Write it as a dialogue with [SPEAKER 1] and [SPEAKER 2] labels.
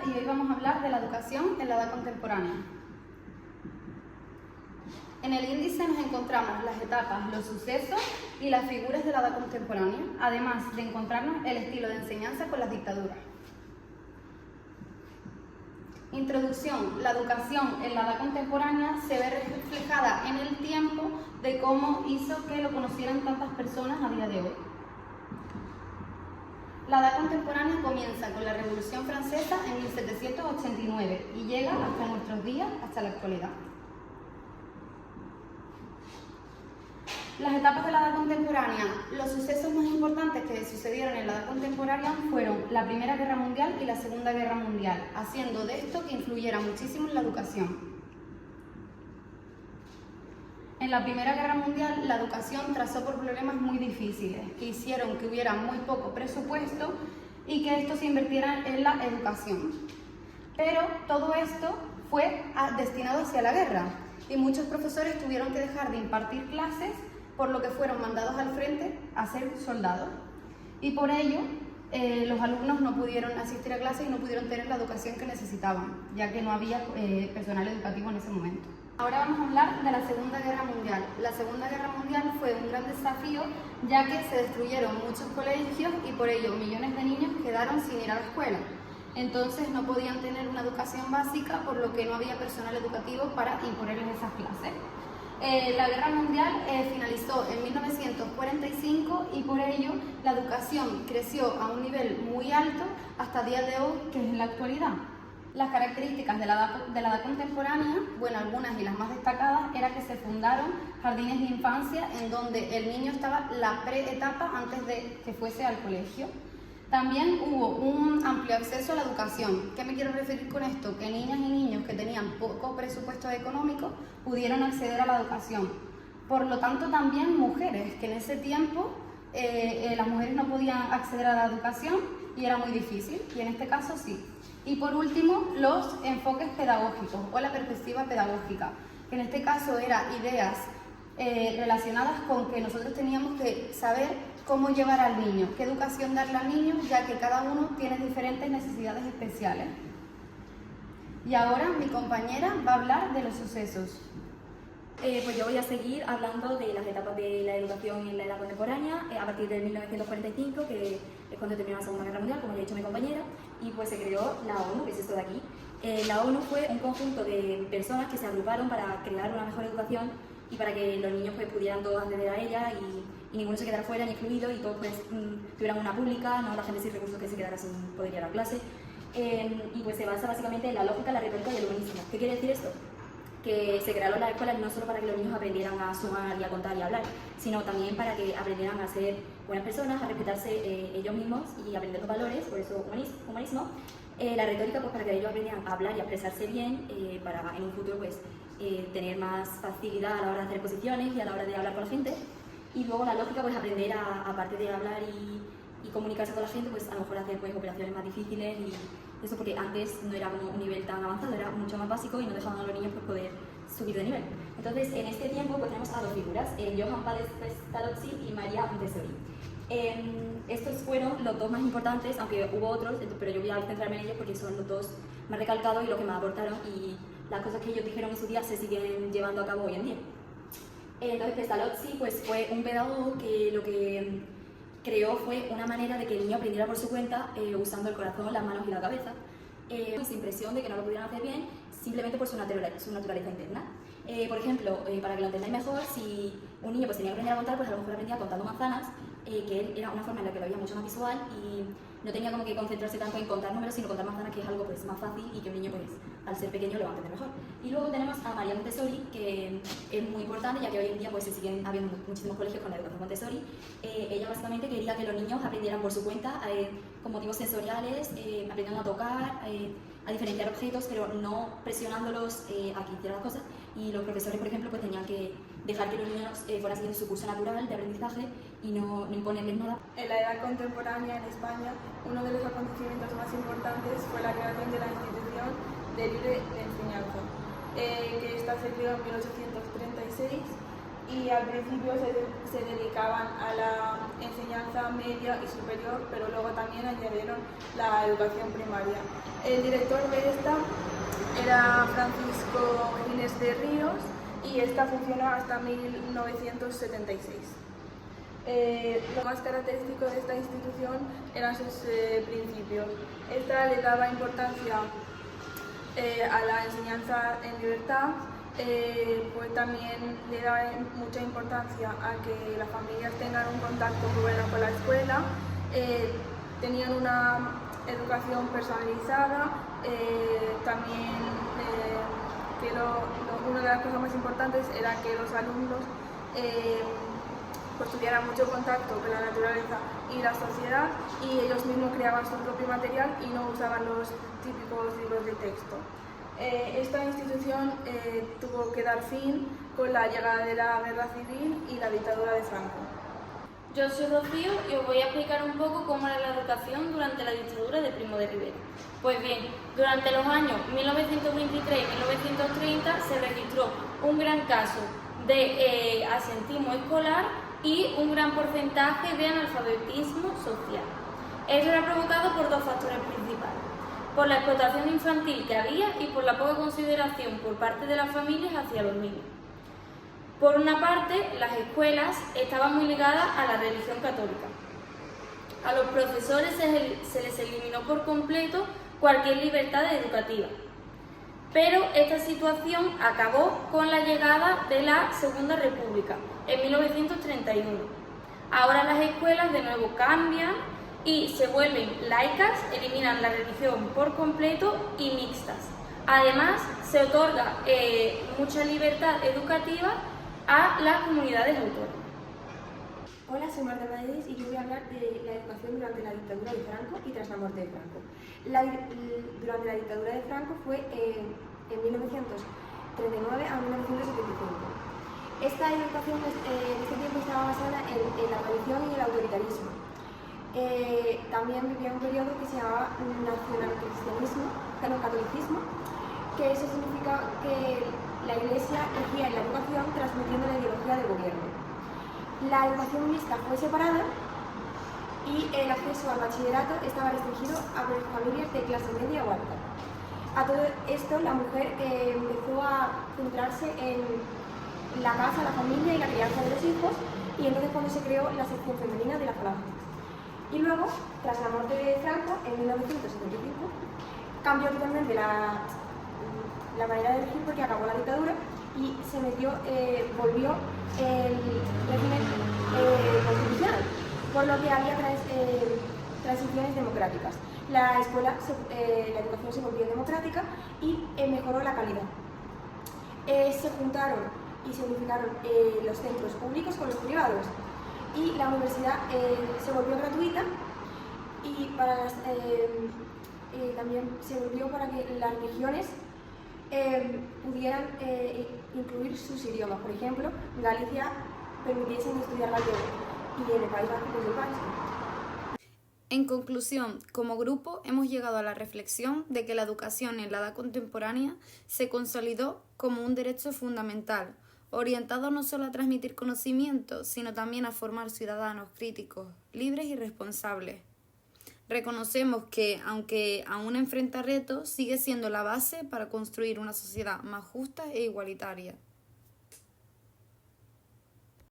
[SPEAKER 1] y hoy vamos a hablar de la educación en la edad contemporánea. En el índice nos encontramos las etapas, los sucesos y las figuras de la edad contemporánea, además de encontrarnos el estilo de enseñanza con las dictaduras. Introducción. La educación en la edad contemporánea se ve reflejada en el tiempo de cómo hizo que lo conocieran tantas personas a día de hoy. La edad contemporánea comienza con la Revolución Francesa en 1789 y llega hasta nuestros días, hasta la actualidad. Las etapas de la edad contemporánea. Los sucesos más importantes que sucedieron en la edad contemporánea fueron la Primera Guerra Mundial y la Segunda Guerra Mundial, haciendo de esto que influyera muchísimo en la educación. En la Primera Guerra Mundial, la educación trazó por problemas muy difíciles, que hicieron que hubiera muy poco presupuesto y que esto se invirtiera en la educación. Pero todo esto fue destinado hacia la guerra y muchos profesores tuvieron que dejar de impartir clases, por lo que fueron mandados al frente a ser soldados. Y por ello, los alumnos no pudieron asistir a clases y no pudieron tener la educación que necesitaban, ya que no había personal educativo en ese momento. Ahora vamos a hablar de la Segunda Guerra Mundial. La Segunda Guerra Mundial fue un gran desafío, ya que se destruyeron muchos colegios y por ello millones de niños quedaron sin ir a la escuela. Entonces no podían tener una educación básica, por lo que no había personal educativo para imponerles esas clases. La Guerra Mundial finalizó en 1945 y por ello la educación creció a un nivel muy alto hasta el día de hoy, que es en la actualidad. Las características de la edad contemporánea, bueno, algunas y las más destacadas, era que se fundaron jardines de infancia en donde el niño estaba la preetapa antes de que fuese al colegio. También hubo un amplio acceso a la educación. ¿Qué me quiero referir con esto? Que niñas y niños que tenían poco presupuesto económico pudieron acceder a la educación. Por lo tanto, también mujeres, que en ese tiempo las mujeres no podían acceder a la educación y era muy difícil, y en este caso sí. Y por último, los enfoques pedagógicos o la perspectiva pedagógica, que en este caso eran ideas relacionadas con que nosotros teníamos que saber cómo llevar al niño, qué educación darle al niño, ya que cada uno tiene diferentes necesidades especiales. Y ahora mi compañera va a hablar de los sucesos.
[SPEAKER 2] Pues yo voy a seguir hablando de las etapas de la educación en la edad contemporánea a partir de 1945, que es cuando terminó la Segunda Guerra Mundial, como ya ha dicho mi compañera, y pues se creó la ONU, que es esto de aquí. La ONU fue un conjunto de personas que se agruparon para crear una mejor educación y para que los niños pues pudieran todos acceder a ella y ninguno se quedara fuera ni excluido y todos pues tuvieran una pública, no la gente sin recursos que se quedara sin poder ir a la clase. Y pues se basa básicamente en la lógica, la retórica y el humanismo. ¿Qué quiere decir esto? Que se crearon las escuelas no solo para que los niños aprendieran a sumar y a contar y a hablar, sino también para que aprendieran a ser buenas personas, a respetarse ellos mismos y aprender los valores, por eso humanismo. La retórica pues para que ellos aprendieran a hablar y a expresarse bien, para en un futuro pues tener más facilidad a la hora de hacer exposiciones y a la hora de hablar con la gente. Y luego la lógica, pues aprender aparte de hablar y comunicarse con la gente, pues a lo mejor hacer pues operaciones más difíciles y eso, porque antes no era como un nivel tan avanzado, era mucho más básico y no dejaban a los niños pues poder subir de nivel. Entonces en este tiempo pues tenemos a dos figuras, Johann Pestalozzi y Maria Montessori. Estos fueron los dos más importantes, aunque hubo otros, pero yo voy a centrarme en ellos porque son los dos más recalcados y los que más aportaron, y las cosas que ellos dijeron en su día se siguen llevando a cabo hoy en día. Entonces Pestalozzi pues, fue un pedagogo que lo que creó fue una manera de que el niño aprendiera por su cuenta, usando el corazón, las manos y la cabeza, sin presión de que no lo pudieran hacer bien, simplemente por su naturaleza interna. Por ejemplo, para que lo entendáis mejor, si un niño pues, tenía que aprender a contar, pues a lo mejor aprendía contando manzanas, que él era una forma en la que lo veía mucho más visual y no tenía como que concentrarse tanto en contar números, sino contar manzanas, que es algo pues, más fácil y que un niño pues, al ser pequeño lo va a entender mejor. Y luego tenemos a Maria Montessori, que es muy importante, ya que hoy en día pues, se siguen habiendo muchísimos colegios con la educación Montessori. Ella básicamente quería que los niños aprendieran por su cuenta, con motivos sensoriales, aprendiendo a tocar, a diferenciar objetos, pero no presionándolos a que hicieran las cosas. Y los profesores, por ejemplo, pues tenían que dejar que los niños fueran siguiendo su curso natural de aprendizaje y no imponerles nada.
[SPEAKER 3] En la edad contemporánea en España, uno de los acontecimientos más importantes fue la creación de la institución de libre enseñanza, que esta se creó en 1836 y al principio se dedicaban a la enseñanza media y superior, pero luego también añadieron la educación primaria. El director de esta era Francisco Gines de Ríos y esta funciona hasta 1976. Lo más característico de esta institución eran sus principios. Esta le daba importancia a la enseñanza en libertad, pues también le daba mucha importancia a que las familias tengan un contacto muy bueno con la escuela, tenían una educación personalizada, también una de las cosas más importantes era que los alumnos pues tuvieran mucho contacto con la naturaleza y la sociedad y ellos mismos creaban su propio material y no usaban los típicos libros de texto. Esta institución tuvo que dar fin con la llegada de la Guerra Civil y la dictadura de Franco.
[SPEAKER 4] Yo soy Rocío y os voy a explicar un poco cómo era la educación durante la dictadura de Primo de Rivera. Pues bien, durante los años 1923 y 1930 se registró un gran caso de asentismo escolar y un gran porcentaje de analfabetismo social. Esto era provocado por dos factores principales: por la explotación infantil que había y por la poca consideración por parte de las familias hacia los niños. Por una parte, las escuelas estaban muy ligadas a la religión católica. A los profesores se les eliminó por completo cualquier libertad educativa. Pero esta situación acabó con la llegada de la Segunda República en 1931. Ahora las escuelas de nuevo cambian y se vuelven laicas, eliminan la religión por completo y mixtas. Además, se otorga mucha libertad educativa a las comunidades autónomas.
[SPEAKER 5] Hola, soy Marta Paredes y yo voy a hablar de la educación durante la dictadura de Franco y tras la muerte de Franco. Durante la dictadura de Franco fue en 1939 a 1975. Esta educación en este tiempo estaba basada en la religión y el autoritarismo. También vivía un periodo que se llamaba nacionalcristianismo, catolicismo, que eso significa que la Iglesia regía en la educación transmitiendo la ideología del gobierno. La educación mixta fue separada y el acceso al bachillerato estaba restringido a familias de clase media o alta. A todo esto, la mujer empezó a centrarse en la casa, la familia y la crianza de los hijos, y entonces cuando se creó la sección femenina de la falange. Y luego, tras la muerte de Franco, en 1975, cambió totalmente la manera de elegir porque acabó la dictadura y volvió el régimen constitucional, por lo que había transiciones democráticas. La educación se volvió democrática y mejoró la calidad. Se juntaron y se unificaron los centros públicos con los privados y la universidad se volvió gratuita y también se volvió para que las religiones pudieran incluir sus idiomas. Por ejemplo, en Galicia permitiesen estudiar gallego y en el País Vasco pues el vasco.
[SPEAKER 1] En conclusión, como grupo hemos llegado a la reflexión de que la educación en la edad contemporánea se consolidó como un derecho fundamental, orientado no solo a transmitir conocimientos, sino también a formar ciudadanos críticos, libres y responsables. Reconocemos que, aunque aún enfrenta retos, sigue siendo la base para construir una sociedad más justa e igualitaria.